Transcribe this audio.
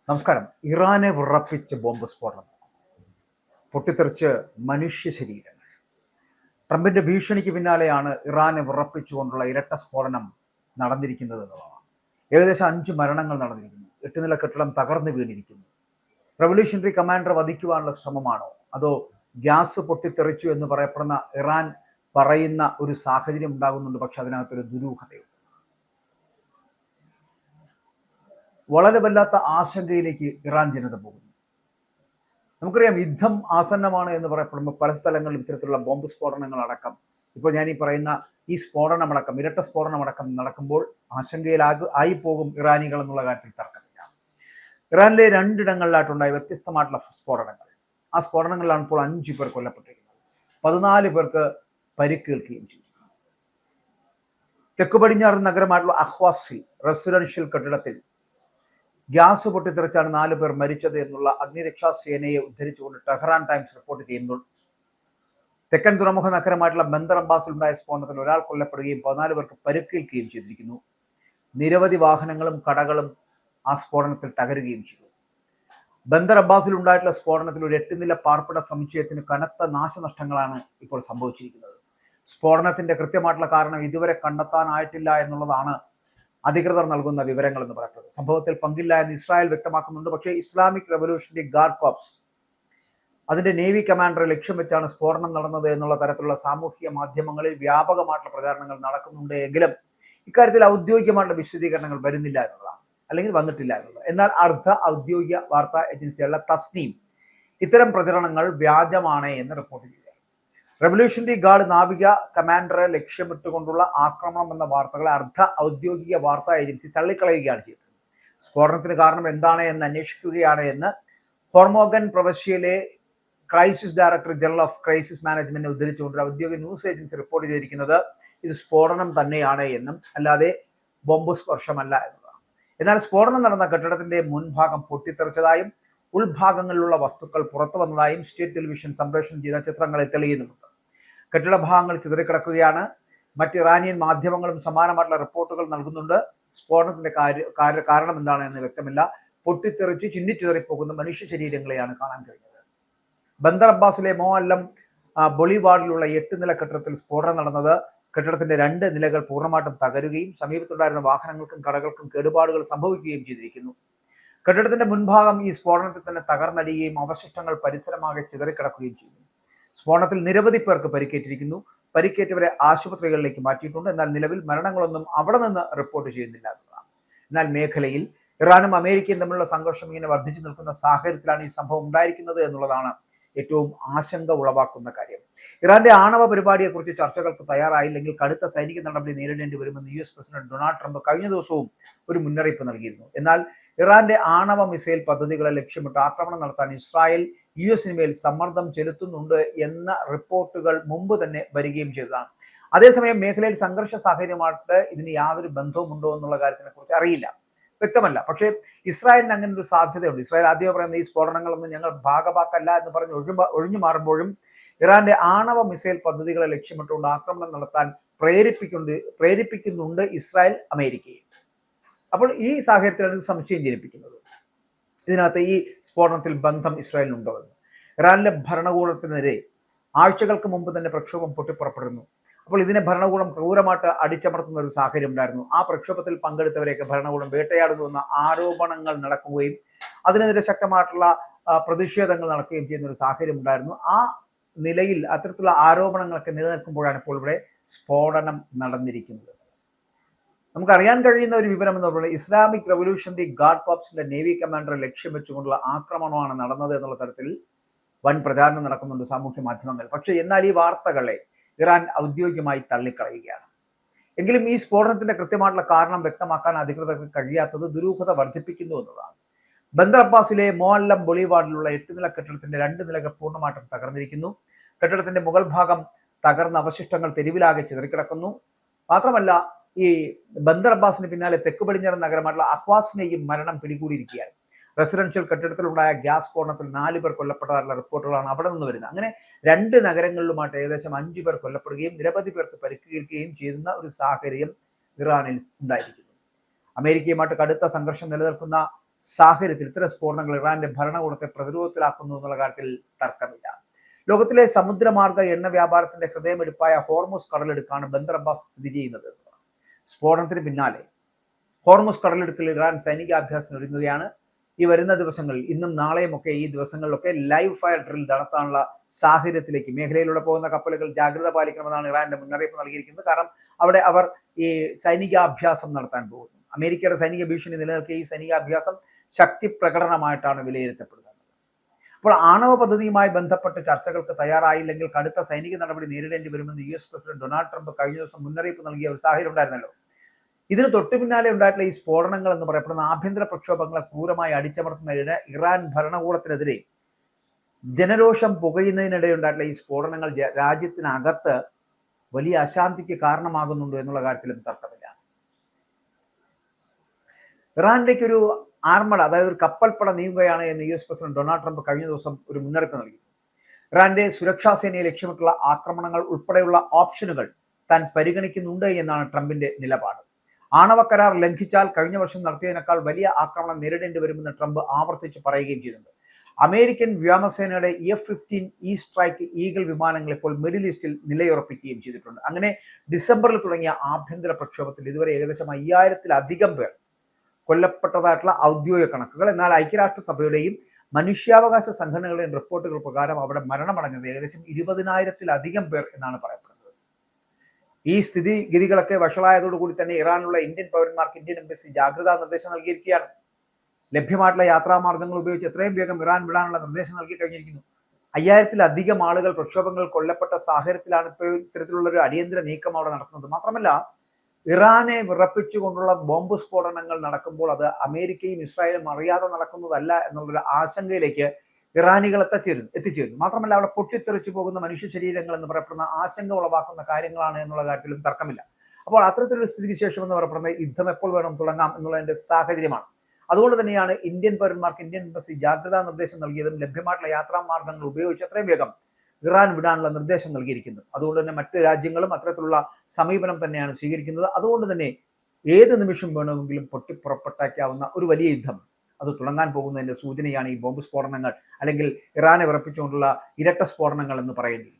നമസ്കാരം. ഇറാനെ വിറപ്പിച്ച് ബോംബ് സ്ഫോടനം, പൊട്ടിത്തെറിച്ച് മനുഷ്യ ശരീരങ്ങൾ. ട്രംപിന്റെ ഭീഷണിക്ക് പിന്നാലെയാണ് ഇറാനെ വിറപ്പിച്ചുകൊണ്ടുള്ള ഇരട്ട സ്ഫോടനം നടന്നിരിക്കുന്നത് എന്നുള്ളതാണ്. ഏകദേശം 5 മരണങ്ങൾ നടന്നിരിക്കുന്നു. 8 നില കെട്ടിടം തകർന്നു വീണിരിക്കുന്നു. റവല്യൂഷണറി കമാൻഡർ വധിക്കുവാനുള്ള ശ്രമമാണോ, അതോ ഗ്യാസ് പൊട്ടിത്തെറിച്ചു എന്ന് പറയപ്പെടുന്ന ഇറാൻ പറയുന്ന ഒരു സാഹചര്യം ഉണ്ടാകുന്നുണ്ട്. പക്ഷെ അതിനകത്തൊരു ദുരൂഹതയുണ്ട്. വളരെ വല്ലാത്ത ആശങ്കയിലേക്ക് ഇറാൻ ജനത പോകുന്നു. നമുക്കറിയാം, യുദ്ധം ആസന്നമാണ് എന്ന് പറയപ്പെടുമ്പോൾ പല സ്ഥലങ്ങളിലും ഇത്തരത്തിലുള്ള ബോംബ് സ്ഫോടനങ്ങൾ അടക്കം, ഇപ്പോൾ ഞാൻ ഈ പറയുന്ന ഈ സ്ഫോടനമടക്കം, ഇരട്ട സ്ഫോടനമടക്കം നടക്കുമ്പോൾ ആയി പോകും ഇറാനികൾ എന്നുള്ള കാര്യത്തിൽ തർക്കമില്ല. ഇറാനിലെ 2 ഇടങ്ങളിലായിട്ടുണ്ടായ വ്യത്യസ്തമായിട്ടുള്ള സ്ഫോടനങ്ങൾ. ആ സ്ഫോടനങ്ങളിലാണ് ഇപ്പോൾ 5 പേർ കൊല്ലപ്പെട്ടിരിക്കുന്നത്, 14 പേർക്ക് പരിക്കേൽക്കുകയും ചെയ്തു. തെക്ക് പടിഞ്ഞാറൻ നഗരമായിട്ടുള്ള അഹ്വാസിൽ റെസിഡൻഷ്യൽ കെട്ടിടത്തിൽ ഗ്യാസ് പൊട്ടിത്തെറിച്ചാണ് 4 പേർ മരിച്ചത് എന്നുള്ള അഗ്നിരക്ഷാ സേനയെ ഉദ്ധരിച്ചുകൊണ്ട് ടെഹ്റാൻ ടൈംസ് റിപ്പോർട്ട് ചെയ്യുന്നു. തെക്കൻ തുറമുഖ നഗരമായിട്ടുള്ള ബന്ദർ അബ്ബാസിൽ ഉണ്ടായ സ്ഫോടനത്തിൽ ഒരാൾ കൊല്ലപ്പെടുകയും 14 പേർക്ക് പരിക്കേൽക്കുകയും ചെയ്തിരിക്കുന്നു. നിരവധി വാഹനങ്ങളും കടകളും ആ സ്ഫോടനത്തിൽ തകരുകയും ചെയ്തു. ബന്ദർ അബ്ബാസിൽ ഉണ്ടായിട്ടുള്ള സ്ഫോടനത്തിൽ ഒരു 8 നില പാർപ്പിട സമുച്ചയത്തിന് കനത്ത നാശനഷ്ടങ്ങളാണ് ഇപ്പോൾ സംഭവിച്ചിരിക്കുന്നത്. സ്ഫോടനത്തിന്റെ കൃത്യമായിട്ടുള്ള കാരണം ഇതുവരെ കണ്ടെത്താനായിട്ടില്ല എന്നുള്ളതാണ് അധികൃതർ നൽകുന്ന വിവരങ്ങൾ എന്ന് പറയുന്നത്. സംഭവത്തിൽ പങ്കില്ല എന്ന് ഇസ്രായേൽ വ്യക്തമാക്കുന്നുണ്ട്. പക്ഷേ ഇസ്ലാമിക് റവല്യൂഷണറി ഗാർഡ് കോർപ്സ് അതിന്റെ നേവി കമാൻഡറെ ലക്ഷ്യം വെച്ചാണ് സ്ഫോടനം നടന്നത് എന്നുള്ള തരത്തിലുള്ള സാമൂഹിക മാധ്യമങ്ങളിൽ വ്യാപകമായിട്ടുള്ള പ്രചാരണങ്ങൾ നടക്കുന്നുണ്ട് എങ്കിലും ഇക്കാര്യത്തിൽ ഔദ്യോഗികമായിട്ടുള്ള വിശദീകരണങ്ങൾ വരുന്നില്ല എന്നുള്ളതാണ്, അല്ലെങ്കിൽ വന്നിട്ടില്ല എന്നുള്ളത്. എന്നാൽ അർദ്ധ ഔദ്യോഗിക വാർത്താ ഏജൻസിയുള്ള തസ്നീം ഇത്തരം പ്രചരണങ്ങൾ വ്യാജമാണ് എന്ന് റിപ്പോർട്ട് ചെയ്തു. റവല്യൂഷണറി ഗാർഡ് നാവിക കമാൻഡറെ ലക്ഷ്യമിട്ടുകൊണ്ടുള്ള ആക്രമണം എന്ന വാർത്തകളെ അർദ്ധ ഔദ്യോഗിക വാർത്താ ഏജൻസി തള്ളിക്കളയുകയാണ് ചെയ്തത്. സ്ഫോടനത്തിന് കാരണം എന്താണ് എന്ന് അന്വേഷിക്കുകയാണ് എന്ന് ഹോർമോഗൻ പ്രവിശ്യയിലെ crisis director general of crisis മാനേജ്മെന്റിനെ ഉദ്ധരിച്ചുകൊണ്ട് ഔദ്യോഗിക ന്യൂസ് ഏജൻസി റിപ്പോർട്ട് ചെയ്തിരിക്കുന്നത് ഇത് സ്ഫോടനം തന്നെയാണ് എന്നും അല്ലാതെ ബോംബ് സ്പർശമല്ല എന്നതാണ്. എന്നാൽ സ്ഫോടനം നടന്ന കെട്ടിടത്തിന്റെ മുൻഭാഗം പൊട്ടിത്തെറിച്ചതായും ഉൾഭാഗങ്ങളിലുള്ള വസ്തുക്കൾ പുറത്തു വന്നതായും സ്റ്റേറ്റ് ടെലിവിഷൻ സംപ്രേഷണം ചെയ്ത ചിത്രങ്ങളെ തെളിയുന്നുണ്ട്. കെട്ടിട ഭാഗങ്ങൾ ചിതറിക്കിടക്കുകയാണ്. മറ്റ് ഇറാനിയൻ മാധ്യമങ്ങളും സമാനമായിട്ടുള്ള റിപ്പോർട്ടുകൾ നൽകുന്നുണ്ട്. സ്ഫോടനത്തിന്റെ കാരണം എന്താണ് എന്ന് വ്യക്തമില്ല. പൊട്ടിത്തെറിച്ച് ചിന്നിച്ചിതറിപ്പോകുന്ന മനുഷ്യ ശരീരങ്ങളെയാണ് കാണാൻ കഴിഞ്ഞത്. ബന്ദർ അബ്ബാസിലെ മോഅല്ലം ബൊളിവാർഡിലുള്ള 8 നില കെട്ടിടത്തിൽ സ്ഫോടനം നടന്നത്. കെട്ടിടത്തിന്റെ 2 നിലകൾ പൂർണ്ണമായിട്ടും തകരുകയും സമീപത്തുണ്ടായിരുന്ന വാഹനങ്ങൾക്കും കടകൾക്കും കേടുപാടുകൾ സംഭവിക്കുകയും ചെയ്തിരിക്കുന്നു. കെട്ടിടത്തിന്റെ മുൻഭാഗം ഈ സ്ഫോടനത്തിൽ തന്നെ തകർന്നടിയുകയും അവശിഷ്ടങ്ങൾ പരിസരമാകെ ചിതറിക്കിടക്കുകയും ചെയ്യുന്നു. സ്ഫോടനത്തിൽ നിരവധി പേർക്ക് പരിക്കേറ്റിരിക്കുന്നു. പരിക്കേറ്റവരെ ആശുപത്രികളിലേക്ക് മാറ്റിയിട്ടുണ്ട്. എന്നാൽ നിലവിൽ മരണങ്ങളൊന്നും അവിടെ നിന്ന് റിപ്പോർട്ട് ചെയ്യുന്നില്ല എന്നതാണ്. എന്നാൽ മേഖലയിൽ ഇറാനും അമേരിക്കയും തമ്മിലുള്ള സംഘർഷം ഇങ്ങനെ വർദ്ധിച്ചു നിൽക്കുന്ന സാഹചര്യത്തിലാണ് ഈ സംഭവം ഉണ്ടായിരിക്കുന്നത് എന്നുള്ളതാണ് ഏറ്റവും ആശങ്ക ഉളവാക്കുന്ന കാര്യം. ഇറാന്റെ ആണവ പരിപാടിയെക്കുറിച്ച് ചർച്ചകൾക്ക് തയ്യാറായില്ലെങ്കിൽ കടുത്ത സൈനിക നടപടി നേരിടേണ്ടി വരുമെന്ന് US പ്രസിഡന്റ് ഡൊണാൾഡ് ട്രംപ് കഴിഞ്ഞ ദിവസവും ഒരു മുന്നറിയിപ്പ് നൽകിയിരുന്നു. എന്നാൽ ഇറാന്റെ ആണവ മിസൈൽ പദ്ധതികളെ ലക്ഷ്യമിട്ട് ആക്രമണം നടത്താൻ ഇസ്രായേൽ US മേൽ സമ്മർദ്ദം ചെലുത്തുന്നുണ്ട് എന്ന റിപ്പോർട്ടുകൾ മുമ്പ് തന്നെ വരികയും ചെയ്തതാണ്. അതേസമയം മേഖലയിൽ സംഘർഷ സാഹചര്യമായിട്ട് ഇതിന് യാതൊരു ബന്ധവുമുണ്ടോ എന്നുള്ള കാര്യത്തിനെ കുറിച്ച് അറിയില്ല, വ്യക്തമല്ല. പക്ഷേ ഇസ്രായേലിന് അങ്ങനെ ഒരു സാധ്യതയുണ്ട്. ഇസ്രായേൽ ആദ്യം പറയുന്ന ഈ സ്ഫോടനങ്ങളൊന്നും ഞങ്ങൾ ഭാഗമാക്കല്ല എന്ന് പറഞ്ഞ് ഒഴിഞ്ഞു മാറുമ്പോഴും ഇറാന്റെ ആണവ മിസൈൽ പദ്ധതികളെ ലക്ഷ്യമിട്ടുകൊണ്ട് ആക്രമണം നടത്താൻ പ്രേരിപ്പിക്കുന്നുണ്ട് ഇസ്രായേൽ അമേരിക്കയെ. അപ്പോൾ ഈ സാഹചര്യത്തിലാണ് സംശയം ജനിപ്പിക്കുന്നത്. ഇതിനകത്ത് ഈ സ്ഫോടനത്തിൽ ബന്ധം ഇസ്രായേലിനുണ്ടോ എന്ന്. ഇറാനിലെ ഭരണകൂടത്തിനെതിരെ ആഴ്ചകൾക്ക് മുമ്പ് തന്നെ പ്രക്ഷോഭം പൊട്ടിപ്പുറപ്പെടുന്നു. അപ്പോൾ ഇതിനെ ഭരണകൂടം ക്രൂരമായിട്ട് അടിച്ചമർത്തുന്ന ഒരു സാഹചര്യം ഉണ്ടായിരുന്നു. ആ പ്രക്ഷോഭത്തിൽ പങ്കെടുത്തവരെയൊക്കെ ഭരണകൂടം വേട്ടയാടുന്നു എന്ന ആരോപണങ്ങൾ നടക്കുകയും അതിനെതിരെ ശക്തമായിട്ടുള്ള പ്രതിഷേധങ്ങൾ നടക്കുകയും ചെയ്യുന്ന ഒരു സാഹചര്യം ഉണ്ടായിരുന്നു. ആ നിലയിൽ അത്തരത്തിലുള്ള ആരോപണങ്ങളൊക്കെ നിലനിൽക്കുമ്പോഴാണ് ഇപ്പോൾ ഇവിടെ സ്ഫോടനം നടന്നിരിക്കുന്നത്. നമുക്കറിയാൻ കഴിയുന്ന ഒരു വിവരം എന്ന് പറയുന്നത് ഇസ്ലാമിക് റവല്യൂഷണറി ഗാർഡ് കോർപ്സിന്റെ നേവി കമാൻഡറെ ലക്ഷ്യം വെച്ചുകൊണ്ടുള്ള ആക്രമണമാണ് നടന്നത് എന്നുള്ള തരത്തിൽ വൻ പ്രചാരണം നടക്കുന്നുണ്ട് സാമൂഹ്യ മാധ്യമങ്ങൾ. പക്ഷേ എന്നാൽ ഈ വാർത്തകളെ ഇറാൻ ഔദ്യോഗികമായി തള്ളിക്കളയുകയാണ്. എങ്കിലും ഈ സ്ഫോടനത്തിന്റെ കൃത്യമായിട്ടുള്ള കാരണം വ്യക്തമാക്കാൻ അധികൃതർക്ക് കഴിയാത്തത് ദുരൂഹത വർദ്ധിപ്പിക്കുന്നു എന്നതാണ്. ബന്ദർ അബ്ബാസിലെ മോഅല്ലം ബൊളിവാർഡിലുള്ള 8 നില കെട്ടിടത്തിന്റെ 2 നിലകൾ പൂർണ്ണമായിട്ടും തകർന്നിരിക്കുന്നു. കെട്ടിടത്തിന്റെ മുകൾ ഭാഗം തകർന്ന അവശിഷ്ടങ്ങൾ തെരുവിലാകെ ചിതറിക്കിടക്കുന്നു. മാത്രമല്ല, ഈ ബന്ദർ അബ്ബാസിന് പിന്നാലെ തെക്ക് പടിഞ്ഞാറൻ നഗരമായിട്ടുള്ള അഹ്വാസിനെയും മരണം പിടികൂടിയിരിക്കുകയാണ്. റെസിഡൻഷ്യൽ കെട്ടിടത്തിലുണ്ടായ ഗ്യാസ് സ്ഫോടനത്തിൽ 4 പേർ കൊല്ലപ്പെട്ടതായുള്ള റിപ്പോർട്ടുകളാണ് അവിടെ നിന്ന് വരുന്നത്. അങ്ങനെ 2 നഗരങ്ങളിലുമായിട്ട് ഏകദേശം 5 പേർ കൊല്ലപ്പെടുകയും നിരവധി പേർക്ക് പരിക്കേൽക്കുകയും ചെയ്യുന്ന ഒരു സാഹചര്യം ഇറാനിൽ ഉണ്ടായിരിക്കുന്നു. അമേരിക്കയുമായിട്ട് കടുത്ത സംഘർഷം നിലനിൽക്കുന്ന സാഹചര്യത്തിൽ ഇത്തരം സ്ഫോടനങ്ങൾ ഇറാന്റെ ഭരണകൂടത്തെ പ്രതിരോധത്തിലാക്കുന്നു എന്നുള്ള കാര്യത്തിൽ തർക്കമില്ല. ലോകത്തിലെ സമുദ്രമാർഗ എണ്ണ വ്യാപാരത്തിന്റെ ഹൃദയമെടുപ്പായ ഹോർമുസ് കടലെടുക്കാണ് ബന്ദർ അബ്ബാസ് സ്ഥിതി ചെയ്യുന്നത്. സ്ഫോടനത്തിന് പിന്നാലെ ഹോർമുസ് കടലെടുക്കിൽ ഇറാൻ സൈനികാഭ്യാസത്തിന് ഒരുങ്ങുകയാണ്. ഈ വരുന്ന ദിവസങ്ങളിൽ, ഇന്നും നാളെയും ഒക്കെ, ഈ ദിവസങ്ങളിലൊക്കെ ലൈവ് ഫയർ ഡ്രിൽ നടത്താനുള്ള സാഹചര്യത്തിലേക്ക് മേഖലയിലൂടെ പോകുന്ന കപ്പലുകൾ ജാഗ്രത പാലിക്കണമെന്നാണ് ഇറാന്റെ മുന്നറിയിപ്പ് നൽകിയിരിക്കുന്നത്. കാരണം അവിടെ അവർ ഈ സൈനികാഭ്യാസം നടത്താൻ പോകുന്നു. അമേരിക്കയുടെ സൈനിക ഭീഷണി നിലനിൽക്കെ ഈ സൈനികാഭ്യാസം ശക്തി പ്രകടനമായിട്ടാണ് വിലയിരുത്തപ്പെടുന്നത്. അപ്പോൾ ആണവ പദ്ധതിയുമായി ബന്ധപ്പെട്ട് ചർച്ചകൾക്ക് തയ്യാറായില്ലെങ്കിൽ കടുത്ത സൈനിക നടപടി നേരിടേണ്ടി വരുമെന്ന് US പ്രസിഡന്റ് ഡൊണാൾഡ് ട്രംപ് കഴിഞ്ഞ ദിവസം മുന്നറിയിപ്പ് നൽകിയ ഒരു സാഹചര്യം ഉണ്ടായിരുന്നല്ലോ. ഇതിന് തൊട്ടു പിന്നാലെ ഉണ്ടായിട്ടുള്ള ഈ സ്ഫോടനങ്ങൾ എന്ന് പറയപ്പെടുന്ന ആഭ്യന്തര പ്രക്ഷോഭങ്ങളെ ക്രൂരമായി അടിച്ചമർത്തുന്നതിന് ഇറാൻ ഭരണകൂടത്തിനെതിരെ ജനരോഷം പുകയുന്നതിനിടെ ഉണ്ടായിട്ടുള്ള ഈ സ്ഫോടനങ്ങൾ രാജ്യത്തിനകത്ത് വലിയ അശാന്തിക്ക് കാരണമാകുന്നുണ്ടോ എന്നുള്ള കാര്യത്തിലും തർക്കമില്ല. ഇറാനിലേക്ക് ഒരു ആർമഡ, അതായത് ഒരു കപ്പൽപ്പട നീങ്ങുകയാണ് എന്ന് US പ്രസിഡന്റ് ഡൊണാൾഡ് ട്രംപ് കഴിഞ്ഞ ദിവസം ഒരു മുന്നറിയിപ്പ് നൽകി. ഇറാന്റെ സുരക്ഷാ സേനയെ ലക്ഷ്യമിട്ടുള്ള ആക്രമണങ്ങൾ ഉൾപ്പെടെയുള്ള ഓപ്ഷനുകൾ താൻ പരിഗണിക്കുന്നുണ്ട് എന്നാണ് ട്രംപിന്റെ നിലപാട്. ആണവ കരാർ ലംഘിച്ചാൽ കഴിഞ്ഞ വർഷം നടത്തിയതിനേക്കാൾ വലിയ ആക്രമണം നേരിടേണ്ടി വരുമെന്ന് ട്രംപ് ആവർത്തിച്ച് പറയുകയും ചെയ്തിട്ടുണ്ട്. അമേരിക്കൻ വ്യോമസേനയുടെ F-15 E സ്ട്രൈക്ക് ഈഗിൾ വിമാനങ്ങൾ ഇപ്പോൾ മിഡിൽ ഈസ്റ്റിൽ നിലയുറപ്പിക്കുകയും ചെയ്തിട്ടുണ്ട്. അങ്ങനെ ഡിസംബറിൽ തുടങ്ങിയ ആഭ്യന്തര പ്രക്ഷോഭത്തിൽ ഇതുവരെ ഏകദേശം 5000-ലധികം പേർ കൊല്ലപ്പെട്ടതായിട്ടുള്ള ഔദ്യോഗിക കണക്കുകൾ. എന്നാൽ ഐക്യരാഷ്ട്രസഭയുടെയും മനുഷ്യാവകാശ സംഘടനകളുടെയും റിപ്പോർട്ടുകൾ പ്രകാരം അവിടെ മരണമടഞ്ഞത് ഏകദേശം 20,000-ലധികം പേർ എന്നാണ് പറയപ്പെടുന്നത്. ഈ സ്ഥിതിഗതികളൊക്കെ വഷളായതോടുകൂടി തന്നെ ഇറാനിലുള്ള ഇന്ത്യൻ പൗരന്മാർക്ക് ഇന്ത്യൻ എംബസി ജാഗ്രതാ നിർദ്ദേശം നൽകിയിരിക്കുകയാണ്. ലഭ്യമായിട്ടുള്ള യാത്രാമാർഗ്ഗങ്ങൾ ഉപയോഗിച്ച് എത്രയും വേഗം ഇറാൻ വിടാനുള്ള നിർദ്ദേശം നൽകി കഴിഞ്ഞിരിക്കുന്നു. 5000-ലധികം ആളുകൾ പ്രക്ഷോഭങ്ങൾ കൊല്ലപ്പെട്ട സാഹചര്യത്തിലാണ് ഇപ്പോൾ ഇത്തരത്തിലുള്ള ഒരു അടിയന്തര നീക്കം അവിടെ നടത്തുന്നത്. മാത്രമല്ല, ഇറാനെ വിറപ്പിച്ചുകൊണ്ടുള്ള ബോംബ് സ്ഫോടനങ്ങൾ നടക്കുമ്പോൾ അത് അമേരിക്കയും ഇസ്രായേലും അറിയാതെ നടക്കുന്നതല്ല എന്നുള്ളൊരു ആശങ്കയിലേക്ക് ഇറാനികൾ എത്തിച്ചേരുന്നു. മാത്രമല്ല, അവിടെ പൊട്ടിത്തെറിച്ചു പോകുന്ന മനുഷ്യ ശരീരങ്ങൾ എന്ന് പറയപ്പെടുന്ന ആശങ്ക ഉളവാക്കുന്ന കാര്യങ്ങളാണ് എന്നുള്ള കാര്യത്തിലും തർക്കമില്ല. അപ്പോൾ അത്തരത്തിലൊരു സ്ഥിതിവിശേഷം എന്ന് പറയപ്പെടുന്നത് യുദ്ധം എപ്പോൾ വേണം തുടങ്ങാം എന്നുള്ളതിന്റെ സാഹചര്യമാണ്. അതുകൊണ്ട് തന്നെയാണ് ഇന്ത്യൻ പൗരന്മാർക്ക് ഇന്ത്യൻ എംബസി ജാഗ്രതാ നിർദ്ദേശം നൽകിയതും ലഭ്യമായിട്ടുള്ള യാത്രാമാർഗ്ഗങ്ങൾ ഉപയോഗിച്ച് എത്രയും വേഗം ഇറാൻ വിടാനുള്ള നിർദ്ദേശം നൽകിയിരിക്കുന്നത്. അതുകൊണ്ട് തന്നെ മറ്റ് രാജ്യങ്ങളും അത്തരത്തിലുള്ള സമീപനം തന്നെയാണ് സ്വീകരിക്കുന്നത്. അതുകൊണ്ട് തന്നെ ഏത് നിമിഷം വേണമെങ്കിലും പൊട്ടിപ്പുറപ്പെട്ടേക്കാവുന്ന ഒരു വലിയ യുദ്ധം അത് തുടങ്ങാൻ പോകുന്നതിന്റെ സൂചനയാണ് ഈ ബോംബ് സ്ഫോടനങ്ങൾ, അല്ലെങ്കിൽ ഇറാനെ വിറപ്പിച്ചുകൊണ്ടുള്ള ഇരട്ട സ്ഫോടനങ്ങൾ എന്ന് പറയേണ്ടി.